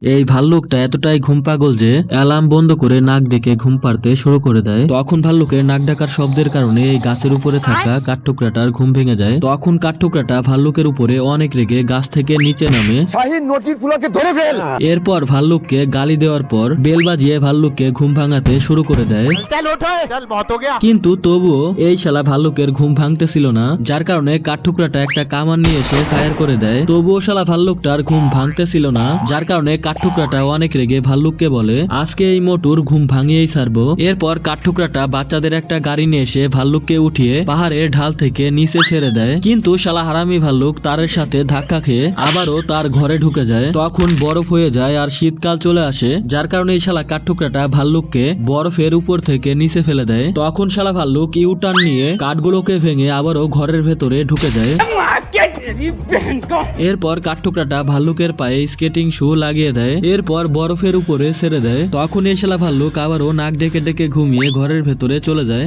এই ভাল্লুকটা এতটাই ঘুম পাগল যে অ্যালার্ম বন্ধ করে নাক ডেকে ঘুম পাড়তে শুরু করে দেয়। তখন ভাল্লুকের নাক ডাকার শব্দের কারণে এই গাছের উপরে থাকা কাঠঠোকরাটার ঘুম ভেঙে যায়। তখন কাঠঠোকরাটা ভাল্লুকের উপরে অনেক রেগে গাছ থেকে নিচে নামে। এরপর ভাল্লুককে গালি দেওয়ার পর বেল বাজিয়ে ভাল্লুককে ঘুম ভাঙাতে শুরু করে দেয়। কিন্তু তবুও এই শালা ভাল্লুকের ঘুম ভাঙতেছিল না, যার কারণে কাঠঠোকরাটা একটা কামান নিয়ে এসে ফায়ার করে দেয়। তবুও শালা ভাল্লুকটার ঘুম ভাঙতেছিল না, যার কারণে কাঠঠোকরাটা অনেক রেগে ভাল্লুককে বলে, আজকে এই মোটুর ঘুম ভাঙিয়েই ছাড়বো। এরপর কাঠঠোকরাটা বাচ্চাদের একটা গাড়ি নিয়ে এসে ভাল্লুককে উঠিয়ে পাহাড়ের ঢাল থেকে নিচে ছেড়ে দেয়। কিন্তু শালা হারামি ভাল্লুক তারের সাথে ধাক্কা খেয়ে আবারও তার ঘরে ঢুকে যায়। তখন বরফ হয়ে যায় আর শীতকাল চলে আসে, যার কারণে এই শালা কাঠঠোকরাটা ভাল্লুককে বরফের উপর থেকে নিচে ফেলে দেয়। তখন শালা ভাল্লুক ইউটার্ন নিয়ে কাঠগুলোকে ভেঙে আবারও ঘরের ভেতরে ঢুকে যায়। এরপর কাঠঠোকরাটা ভাল্লুকের পায়ে স্কেটিং শু লাগিয়ে দেয়। এরপর বরফের উপরে ছেড়ে দেয়। তখন এই শালা ভাল্লুক আবারও নাক ডেকে ডেকে ঘুমিয়ে ঘরের ভেতরে চলে যায়।